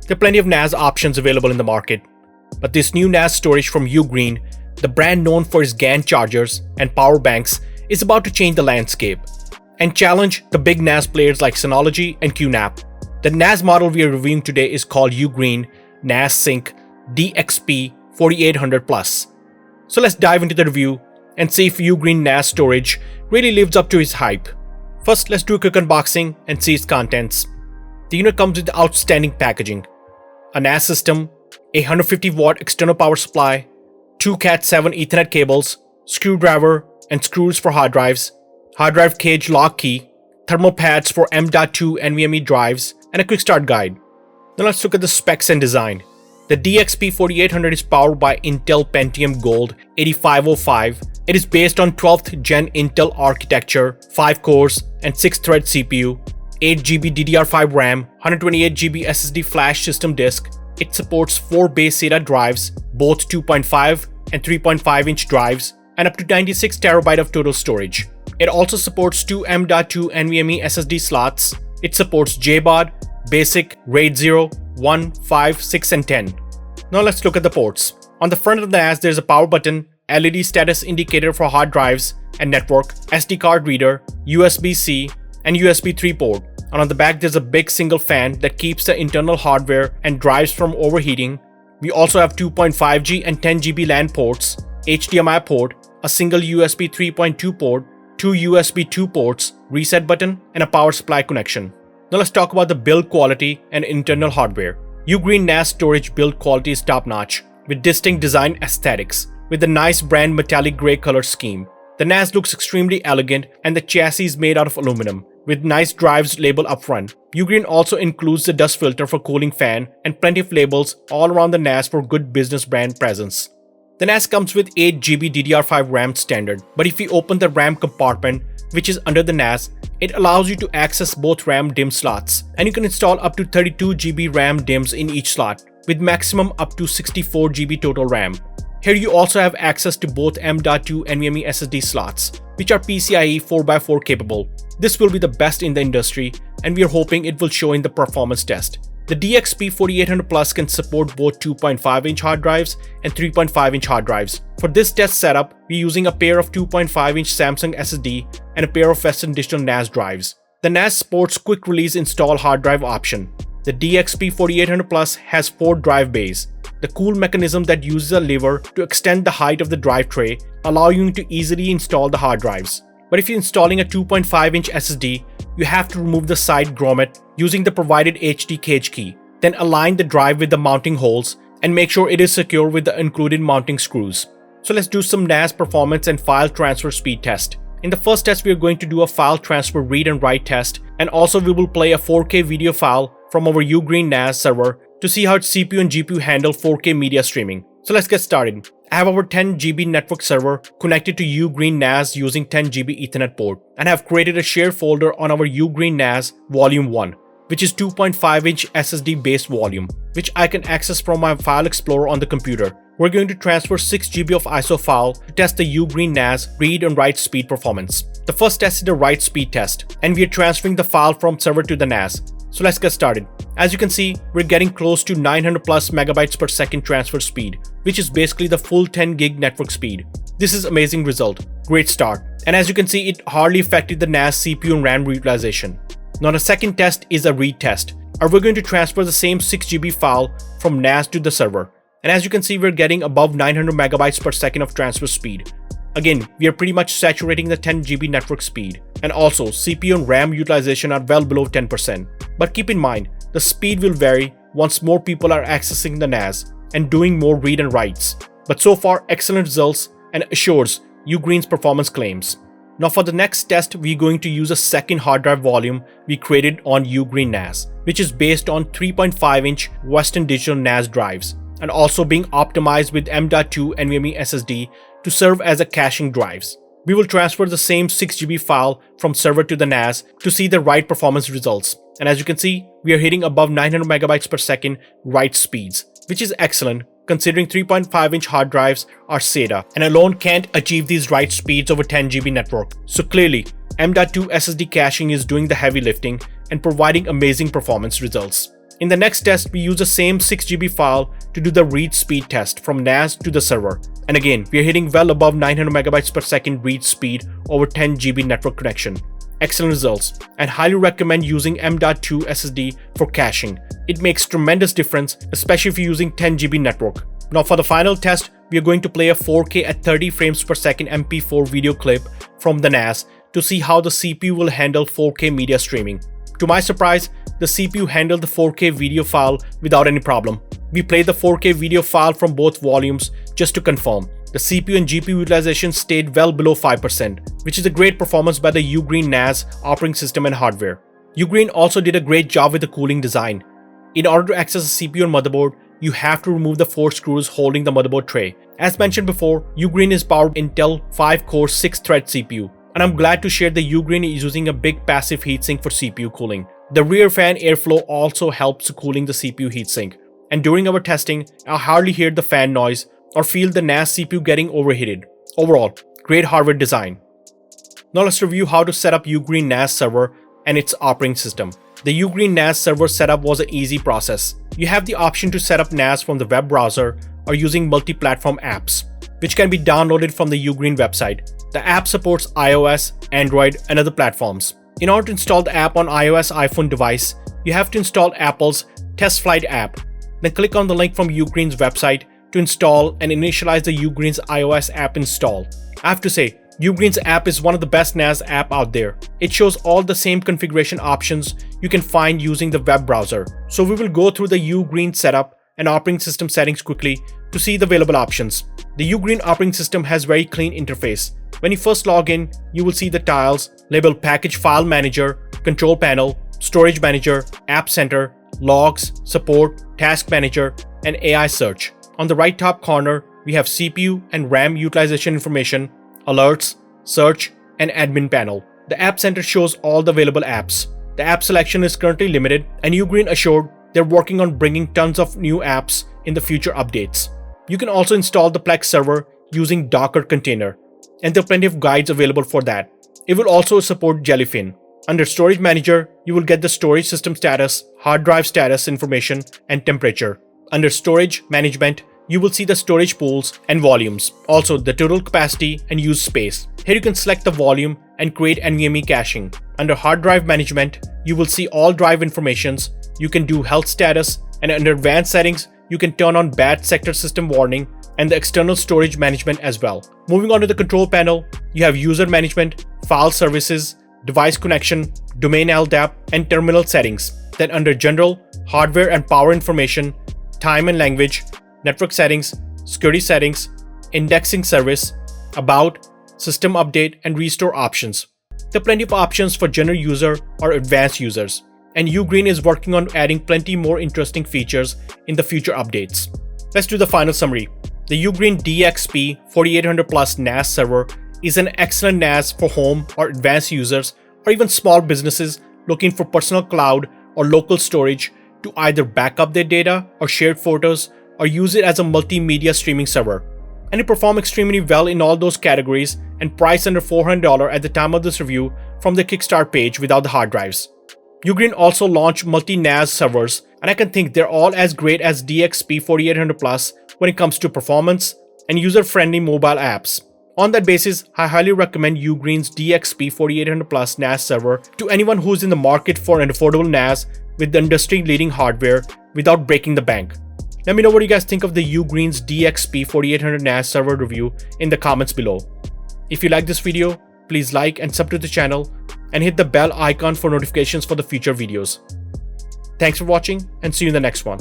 There are plenty of NAS options available in the market, but this new NAS storage from Ugreen, the brand known for its GAN chargers and power banks, is about to change the landscape and challenge the big NAS players like Synology and QNAP. The NAS model we are reviewing today is called Ugreen NASync DXP4800 So let's dive into the review and see if Ugreen NAS storage really lives up to its hype. First, let's do a quick unboxing and see its contents. The unit comes with outstanding packaging, a NAS system, a 150-watt external power supply, 2 Cat7 Ethernet cables, screwdriver and screws for hard drives, hard drive cage lock key, thermal pads for M.2 NVMe drives, and a quick start guide. Now let's look at the specs and design. The DXP4800 is powered by Intel Pentium Gold 8505. It is based on 12th Gen Intel architecture, 5 cores and 6-thread CPU, 8GB DDR5 RAM, 128GB SSD flash system disk. It supports 4 base SATA drives, both 2.5 and 3.5-inch drives, and up to 96TB of total storage. It also supports 2 M.2 NVMe SSD slots. It supports JBOD, Basic, RAID 0, 1, 5, 6, and 10. Now let's look at the ports. On the front of the NAS, there's a power button, LED status indicator for hard drives and network, SD card reader, USB-C, and USB 3 port. And on the back, there's a big single fan that keeps the internal hardware and drives from overheating. We also have 2.5G and 10GB LAN ports, HDMI port, a single USB 3.2 port, 2 USB 2 ports, reset button, and a power supply connection. Now let's talk about the build quality and internal hardware. Ugreen NAS storage build quality is top-notch, with distinct design aesthetics, with a nice brand metallic grey color scheme. The NAS looks extremely elegant and the chassis is made out of aluminum, with nice drives labeled up front. Ugreen also includes the dust filter for cooling fan and plenty of labels all around the NAS for good business brand presence. The NAS comes with 8GB DDR5 RAM standard, but if you open the RAM compartment, which is under the NAS, it allows you to access both RAM DIMM slots, and you can install up to 32GB RAM DIMMs in each slot, with maximum up to 64GB total RAM. Here you also have access to both M.2 NVMe SSD slots, which are PCIe 4x4 capable. This will be the best in the industry, and we are hoping it will show in the performance test. The DXP4800 Plus can support both 2.5-inch hard drives and 3.5-inch hard drives. For this test setup, we're using a pair of 2.5-inch Samsung SSD and a pair of Western Digital NAS drives. The NAS supports quick release install hard drive option. The DXP4800 Plus has 4 drive bays. The cool mechanism that uses a lever to extend the height of the drive tray, allowing you to easily install the hard drives. But if you're installing a 2.5-inch SSD, you have to remove the side grommet using the provided HD cage key. Then align the drive with the mounting holes and make sure it is secure with the included mounting screws. So let's do some NAS performance and file transfer speed test. In the first test, we are going to do a file transfer read and write test, and also we will play a 4K video file from our Ugreen NAS server to see how its CPU and GPU handle 4K media streaming. So let's get started. I have our 10GB network server connected to Ugreen NAS using 10GB Ethernet port, and have created a shared folder on our Ugreen NAS Volume 1, which is 2.5-inch SSD based volume, which I can access from my file explorer on the computer. We're going to transfer 6GB of ISO file to test the Ugreen NAS read and write speed performance. The first test is the write speed test, and we are transferring the file from server to the NAS. So let's get started. As you can see, we're getting close to 900 plus megabytes per second transfer speed, which is basically the full 10 gig network speed. This is amazing result. Great start. And as you can see, it hardly affected the NAS CPU and RAM utilization. Now the second test is a read test. We're going to transfer the same 6GB file from NAS to the server. And as you can see, we're getting above 900 megabytes per second of transfer speed. Again, we are pretty much saturating the 10GB network speed. And also, CPU and RAM utilization are well below 10%. But keep in mind, the speed will vary once more people are accessing the NAS and doing more read and writes. But so far, excellent results and assures Ugreen's performance claims. Now for the next test, we're going to use a second hard drive volume we created on Ugreen NAS, which is based on 3.5-inch Western Digital NAS drives, and also being optimized with M.2 NVMe SSD to serve as a caching drives. We will transfer the same 6GB file from server to the NAS to see the write performance results. And as you can see, we are hitting above 900 megabytes per second write speeds, which is excellent considering 3.5-inch hard drives are SATA and alone can't achieve these write speeds over 10GB network. So clearly, M.2 SSD caching is doing the heavy lifting and providing amazing performance results. In the next test, we use the same 6GB file to do the read speed test from NAS to the server. And again, we are hitting well above 900 megabytes per second read speed over 10 GB network connection. Excellent results, and highly recommend using M.2 SSD for caching. It makes tremendous difference, especially if you're using 10 GB network. Now for the final test, we are going to play a 4K at 30 frames per second MP4 video clip from the NAS to see how the CPU will handle 4K media streaming. To my surprise, the CPU handled the 4K video file without any problem. We played the 4K video file from both volumes just to confirm. The CPU and GPU utilization stayed well below 5%, which is a great performance by the Ugreen NAS operating system and hardware. Ugreen also did a great job with the cooling design. In order to access the CPU and motherboard, you have to remove the 4 screws holding the motherboard tray. As mentioned before, Ugreen is powered Intel 5-core 6-thread CPU, and I'm glad to share that Ugreen is using a big passive heatsink for CPU cooling. The rear fan airflow also helps cooling the CPU heatsink, and during our testing, I hardly hear the fan noise or feel the NAS CPU getting overheated. Overall, great hardware design. Now let's review how to set up Ugreen NAS server and its operating system. The Ugreen NAS server setup was an easy process. You have the option to set up NAS from the web browser or using multi-platform apps, which can be downloaded from the Ugreen website. The app supports iOS, Android, and other platforms. In order to install the app on iOS iPhone device, you have to install Apple's Test Flight app. Then click on the link from Ugreen's website to install and initialize the Ugreen's iOS app install. I have to say, Ugreen's app is one of the best NAS app out there. It shows all the same configuration options you can find using the web browser. So we will go through the Ugreen setup and operating system settings quickly to see the available options. The Ugreen operating system has very clean interface. When you first log in, you will see the tiles labeled Package File Manager, Control Panel, Storage Manager, App Center, Logs, Support, Task Manager, and AI Search. On the right top corner, we have CPU and RAM utilization information, alerts, search, and admin panel. The App Center shows all the available apps. The app selection is currently limited, and Ugreen assured they're working on bringing tons of new apps in the future updates. You can also install the Plex server using Docker container, and there are plenty of guides available for that. It will also support Jellyfin. Under Storage Manager, you will get the storage system status, hard drive status information, and temperature. Under Storage Management, you will see the storage pools and volumes, also the total capacity and used space. Here you can select the volume and create NVMe caching. Under Hard Drive Management, you will see all drive informations. You can do health status, and under Advanced Settings, you can turn on bad sector system warning and the external storage management as well. Moving on to the control panel, you have user management, file services, device connection, domain LDAP, and terminal settings. Then under general, hardware and power information, time and language, network settings, security settings, indexing service, about, system update, and restore options. There are plenty of options for general user or advanced users, and Ugreen is working on adding plenty more interesting features in the future updates. Let's do the final summary. The Ugreen DXP4800 Plus NAS server is an excellent NAS for home or advanced users or even small businesses looking for personal cloud or local storage to either back up their data or shared photos or use it as a multimedia streaming server. And it performed extremely well in all those categories and priced under $400 at the time of this review from the Kickstarter page without the hard drives. Ugreen also launched multi-NAS servers, and I can think they're all as great as DXP4800 Plus when it comes to performance and user-friendly mobile apps. On that basis, I highly recommend Ugreen's DXP4800 Plus NAS server to anyone who's in the market for an affordable NAS with the industry-leading hardware without breaking the bank. Let me know what you guys think of the Ugreen's DXP4800 NAS server review in the comments below. If you like this video, please like and sub to the channel and hit the bell icon for notifications for the future videos. Thanks for watching and see you in the next one.